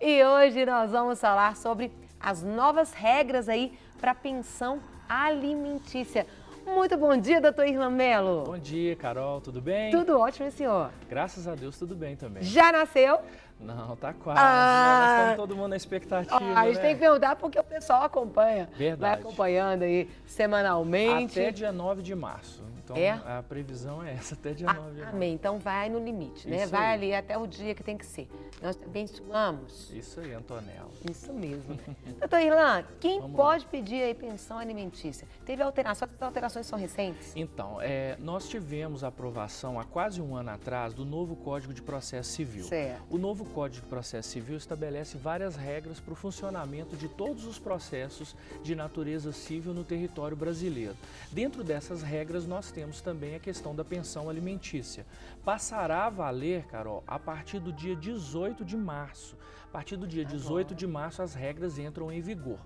E hoje nós vamos falar sobre as novas regras aí para pensão alimentícia. Muito bom dia, doutor Irlan Melo. Bom dia, Carol, tudo bem? Tudo ótimo, senhor? Graças a Deus, tudo bem também. Já nasceu? Não, tá quase. Nós estamos todo mundo na expectativa, A gente né? tem que perguntar porque o pessoal acompanha. Verdade. Vai acompanhando aí semanalmente. Até dia 9 de março. Então, É? a previsão é essa, até dia 9 de março. Amém. Então vai no limite, né? Isso Vai aí. ali até o dia que tem que ser. Nós te abençoamos. Isso aí, Antonella. Isso mesmo. Doutor Irlan, quem Vamos lá. pode pedir aí pensão alimentícia? Teve alteração, as alterações são recentes? Então, nós tivemos a aprovação há quase um ano atrás do novo Código de Processo Civil. Certo. O novo Código de Processo Civil estabelece várias regras para o funcionamento de todos os processos de natureza civil no território brasileiro. Dentro dessas regras, nós temos também a questão da pensão alimentícia. Passará a valer, Carol, a partir do dia 18 de março. A partir do dia 18 de março, as regras entram em vigor.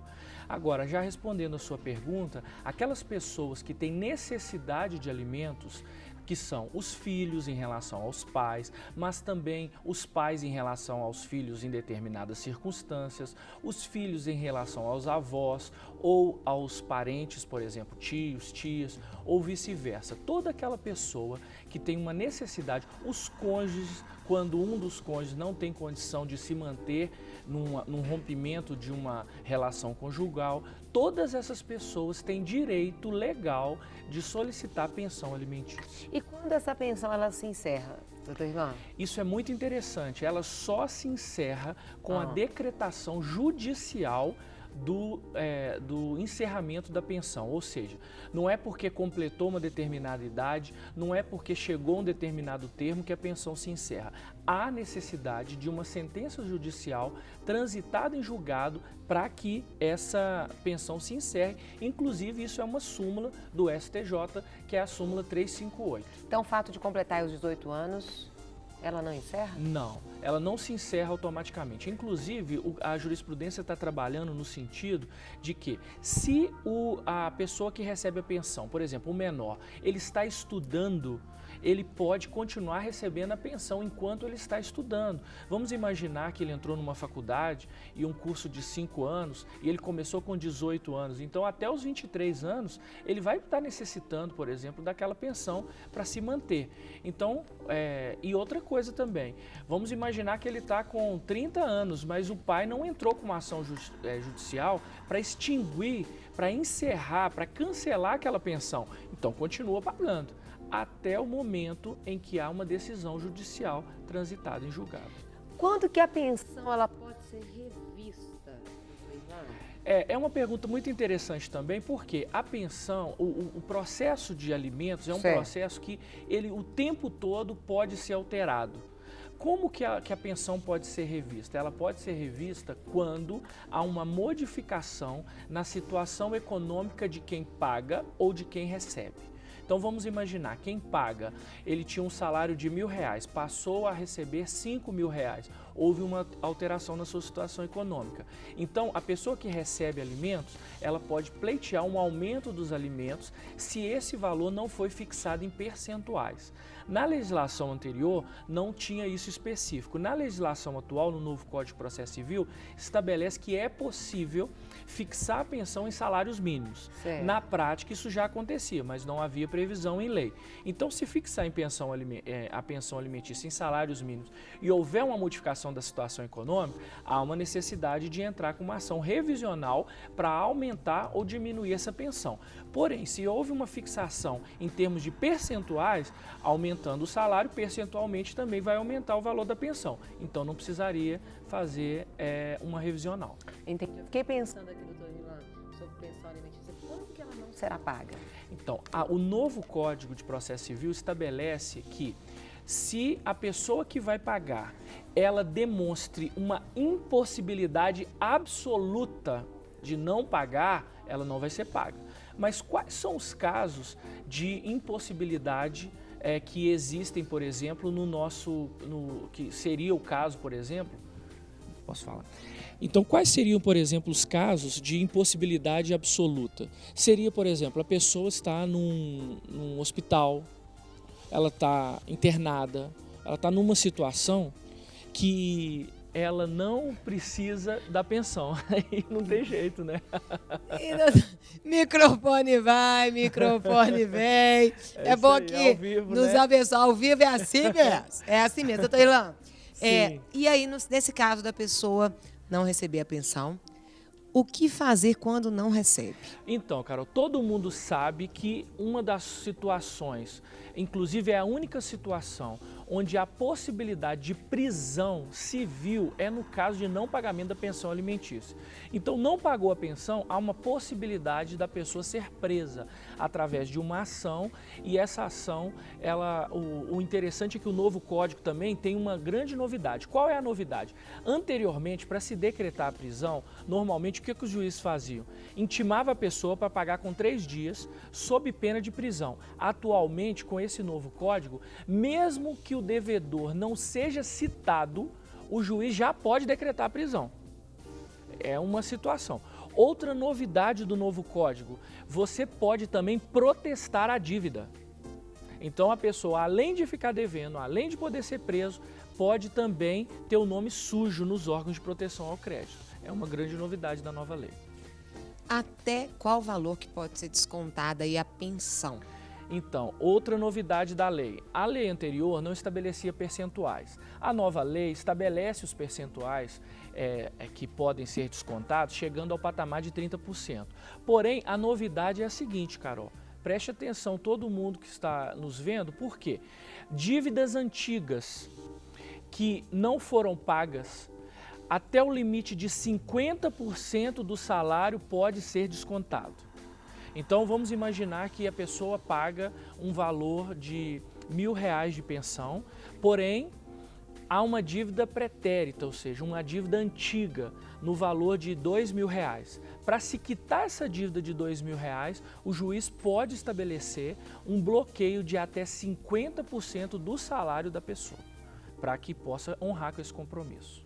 Agora, já respondendo a sua pergunta, aquelas pessoas que têm necessidade de alimentos, que são os filhos em relação aos pais, mas também os pais em relação aos filhos em determinadas circunstâncias, os filhos em relação aos avós ou aos parentes, por exemplo, tios, tias, ou vice-versa. Toda aquela pessoa que tem uma necessidade, os cônjuges, quando um dos cônjuges não tem condição de se manter num rompimento de uma relação conjugal, todas essas pessoas têm direito legal de solicitar pensão alimentícia. E quando essa pensão ela se encerra, doutor Irlan? Isso é muito interessante, ela só se encerra com a decretação judicial do encerramento da pensão, ou seja, não é porque completou uma determinada idade, não é porque chegou a um determinado termo que a pensão se encerra. Há necessidade de uma sentença judicial transitada em julgado para que essa pensão se encerre. Inclusive, isso é uma súmula do STJ, que é a súmula 358. Então, o fato de completar os 18 anos, ela não encerra? Não, ela não se encerra automaticamente. Inclusive, a jurisprudência está trabalhando no sentido de que se a pessoa que recebe a pensão, por exemplo, o menor, ele está estudando, ele pode continuar recebendo a pensão enquanto ele está estudando. Vamos imaginar que ele entrou numa faculdade e um curso de 5 anos e ele começou com 18 anos. Então, até os 23 anos, ele vai estar necessitando, por exemplo, daquela pensão para se manter. Então, e outra coisa também, vamos imaginar que ele está com 30 anos, mas o pai não entrou com uma ação judicial para extinguir, para encerrar, para cancelar aquela pensão. Então, continua pagando até o momento em que há uma decisão judicial transitada em julgado. Quando que a pensão ela pode ser revista, doutor Irlan? É uma pergunta muito interessante também, porque a pensão, o processo de alimentos é um processo que ele o tempo todo pode ser alterado. Como que a pensão pode ser revista? Ela pode ser revista quando há uma modificação na situação econômica de quem paga ou de quem recebe. Então vamos imaginar, quem paga, ele tinha um salário de R$1.000, passou a receber R$5.000, houve uma alteração na sua situação econômica. Então a pessoa que recebe alimentos, ela pode pleitear um aumento dos alimentos se esse valor não foi fixado em percentuais. Na legislação anterior não tinha isso específico. Na legislação atual, no novo Código de Processo Civil, estabelece que é possível fixar a pensão em salários mínimos. Certo. Na prática isso já acontecia, mas não havia previsão em lei. Então, se fixar a pensão alimentícia em salários mínimos e houver uma modificação da situação econômica, há uma necessidade de entrar com uma ação revisional para aumentar ou diminuir essa pensão. Porém, se houve uma fixação em termos de percentuais, aumentando o salário, percentualmente também vai aumentar o valor da pensão. Então, não precisaria fazer uma revisional. Entendi. Eu fiquei pensando aqui, doutor Irlan, sobre pensão alimentícia. Quando que ela não será paga? Então, o novo Código de Processo Civil estabelece que se a pessoa que vai pagar, ela demonstre uma impossibilidade absoluta de não pagar, ela não vai ser paga. Mas quais são os casos de impossibilidade que existem, por exemplo, que seria o caso, por exemplo, posso falar? Então, quais seriam, por exemplo, os casos de impossibilidade absoluta? Seria, por exemplo, a pessoa está num hospital, ela está internada, ela está numa situação que ela não precisa da pensão. Aí não tem jeito, né? Microfone vai, microfone vem. É bom aí, que ao vivo, nos né? abençoar ao vivo, é assim mesmo. É assim mesmo, doutor Irlan. Sim. E aí, nesse caso da pessoa não receber a pensão, o que fazer quando não recebe? Então, Carol, todo mundo sabe que uma das situações, inclusive é a única situação, onde há possibilidade de prisão civil é no caso de não pagamento da pensão alimentícia. Então, não pagou a pensão, há uma possibilidade da pessoa ser presa através de uma ação, e essa ação, o interessante é que o novo código também tem uma grande novidade. Qual é a novidade? Anteriormente, para se decretar a prisão, normalmente o que os juízes faziam? Intimava a pessoa para pagar com 3 dias, sob pena de prisão. Atualmente, com esse novo código, mesmo que o devedor não seja citado, o juiz já pode decretar a prisão. É uma situação. Outra novidade do novo código, você pode também protestar a dívida. Então a pessoa, além de ficar devendo, além de poder ser preso, pode também ter o nome sujo nos órgãos de proteção ao crédito. É uma grande novidade da nova lei. Até qual valor que pode ser descontada aí a pensão? Então, outra novidade da lei. A lei anterior não estabelecia percentuais. A nova lei estabelece os percentuais que podem ser descontados, chegando ao patamar de 30%. Porém, a novidade é a seguinte, Carol. Preste atenção, todo mundo que está nos vendo, por quê? Dívidas antigas que não foram pagas, até o limite de 50% do salário pode ser descontado. Então vamos imaginar que a pessoa paga um valor de R$1.000 de pensão, porém há uma dívida pretérita, ou seja, uma dívida antiga no valor de R$2.000. Para se quitar essa dívida de R$2.000, o juiz pode estabelecer um bloqueio de até 50% do salário da pessoa, para que possa honrar com esse compromisso.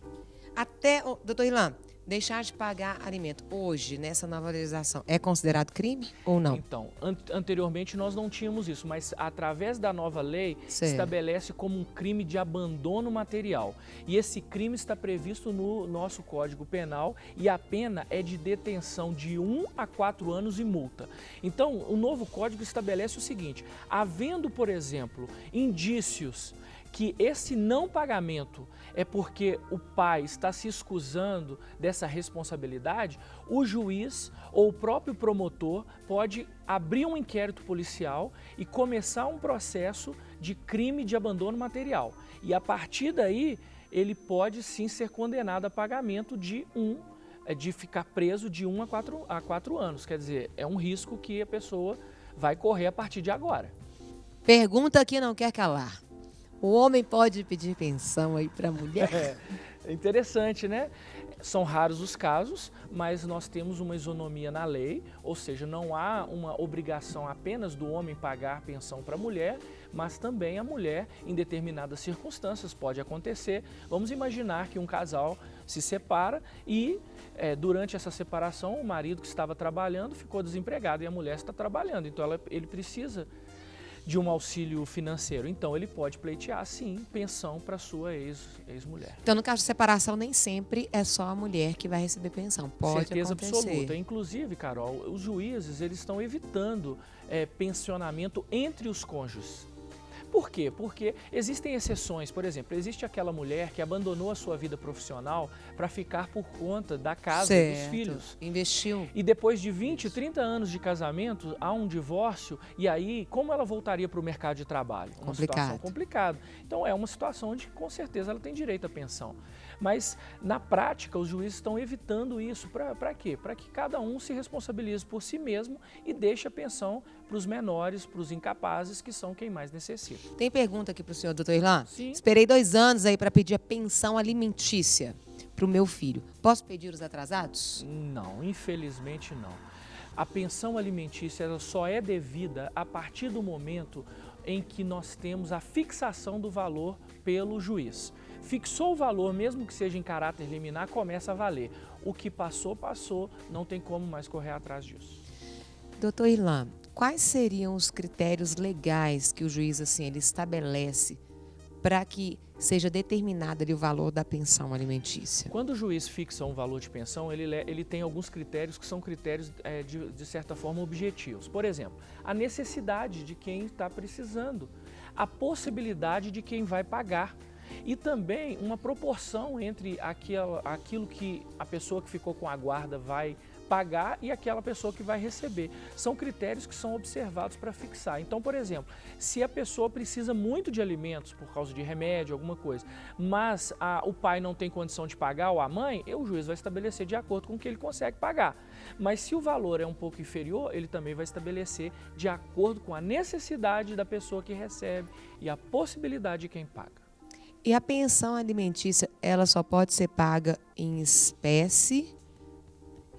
Até, doutor Irlan, deixar de pagar alimento hoje, nessa nova legislação, é considerado crime ou não? Então, anteriormente nós não tínhamos isso, mas através da nova lei Certo. estabelece como um crime de abandono material. E esse crime está previsto no nosso Código Penal e a pena é de detenção de 1 a 4 anos e multa. Então, o novo Código estabelece o seguinte, havendo, por exemplo, indícios que esse não pagamento é porque o pai está se escusando dessa responsabilidade, o juiz ou o próprio promotor pode abrir um inquérito policial e começar um processo de crime de abandono material. E a partir daí, ele pode sim ser condenado a pagamento de ficar preso de 1 a 4 anos. Quer dizer, é um risco que a pessoa vai correr a partir de agora. Pergunta que não quer calar. O homem pode pedir pensão aí para a mulher? É interessante, né? São raros os casos, mas nós temos uma isonomia na lei, ou seja, não há uma obrigação apenas do homem pagar pensão para a mulher, mas também a mulher, em determinadas circunstâncias, pode acontecer. Vamos imaginar que um casal se separa e durante essa separação o marido que estava trabalhando ficou desempregado e a mulher está trabalhando, então ele precisa de um auxílio financeiro. Então, ele pode pleitear, sim, pensão para sua ex-mulher. Então, no caso de separação, nem sempre é só a mulher que vai receber pensão. Pode Certeza acontecer. absoluta. Inclusive, Carol, os juízes eles estão evitando pensionamento entre os cônjuges. Por quê? Porque existem exceções. Por exemplo, existe aquela mulher que abandonou a sua vida profissional para ficar por conta da casa dos filhos. Investiu. E depois de 20, 30 anos de casamento, há um divórcio, e aí como ela voltaria para o mercado de trabalho? Uma situação complicada. Então é uma situação onde com certeza ela tem direito à pensão. Mas na prática os juízes estão evitando isso. Para quê? Para que cada um se responsabilize por si mesmo e deixe a pensão para os menores, para os incapazes, que são quem mais necessita. Tem pergunta aqui para o senhor, doutor Irlan? Sim. Esperei 2 anos aí para pedir a pensão alimentícia para o meu filho. Posso pedir os atrasados? Não, infelizmente não. A pensão alimentícia ela só é devida a partir do momento em que nós temos a fixação do valor pelo juiz. Fixou o valor, mesmo que seja em caráter liminar, começa a valer. O que passou, passou, não tem como mais correr atrás disso. Doutor Irlan, quais seriam os critérios legais que o juiz assim, ele estabelece para que seja determinado ali o valor da pensão alimentícia? Quando o juiz fixa um valor de pensão, ele tem alguns critérios que são critérios, de certa forma, objetivos. Por exemplo, a necessidade de quem está precisando, a possibilidade de quem vai pagar e também uma proporção entre aquilo que a pessoa que ficou com a guarda vai pagar e aquela pessoa que vai receber. São critérios que são observados para fixar. Então, por exemplo, se a pessoa precisa muito de alimentos por causa de remédio, alguma coisa, mas o pai não tem condição de pagar ou a mãe, o juiz vai estabelecer de acordo com o que ele consegue pagar. Mas se o valor é um pouco inferior, ele também vai estabelecer de acordo com a necessidade da pessoa que recebe e a possibilidade de quem paga. E a pensão alimentícia, ela só pode ser paga em espécie,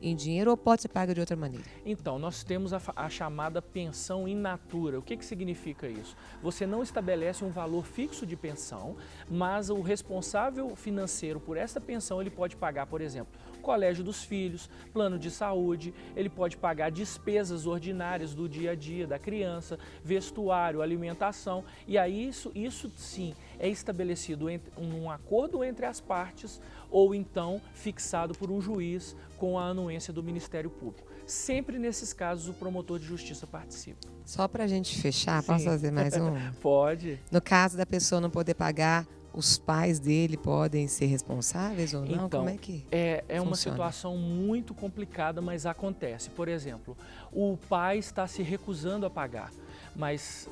em dinheiro, ou pode ser paga de outra maneira? Então, nós temos a chamada pensão in natura. O que significa isso? Você não estabelece um valor fixo de pensão, mas o responsável financeiro por essa pensão, ele pode pagar, por exemplo, colégio dos filhos, plano de saúde, ele pode pagar despesas ordinárias do dia a dia da criança, vestuário, alimentação, e aí isso sim é estabelecido um acordo entre as partes ou então fixado por um juiz com a anuência do Ministério Público. Sempre nesses casos o promotor de justiça participa. Só para a gente fechar, Sim. posso fazer mais um? Pode. No caso da pessoa não poder pagar, os pais dele podem ser responsáveis ou não? Então, como é que é uma funciona? situação muito complicada, mas acontece. Por exemplo, o pai está se recusando a pagar, mas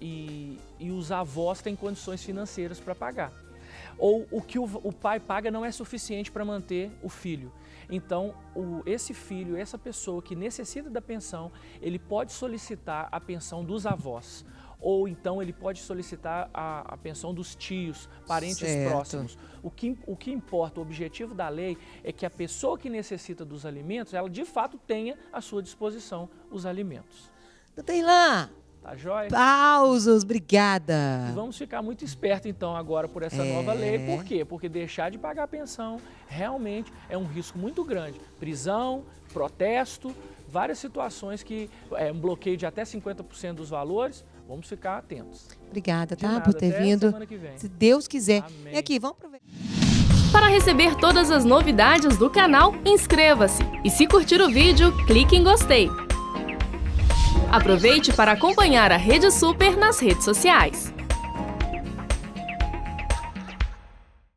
e os avós têm condições financeiras para pagar. Ou o que o pai paga não é suficiente para manter o filho. Então, esse filho, essa pessoa que necessita da pensão, ele pode solicitar a pensão dos avós. Ou então ele pode solicitar a pensão dos tios, parentes Certo. próximos. O que importa, o objetivo da lei é que a pessoa que necessita dos alimentos, ela de fato tenha à sua disposição os alimentos. Doutor Irlan, Tá joia? pausos, obrigada. E vamos ficar muito espertos então agora por essa nova lei. Por quê? Porque deixar de pagar a pensão realmente é um risco muito grande. Prisão, protesto, várias situações que um bloqueio de até 50% dos valores. Vamos ficar atentos. Obrigada, De tá, nada, por ter até vindo. semana que vem. Se Deus quiser. Amém. E aqui, vamos aproveitar. Para receber todas as novidades do canal, inscreva-se e se curtir o vídeo, clique em gostei. Aproveite para acompanhar a Rede Super nas redes sociais.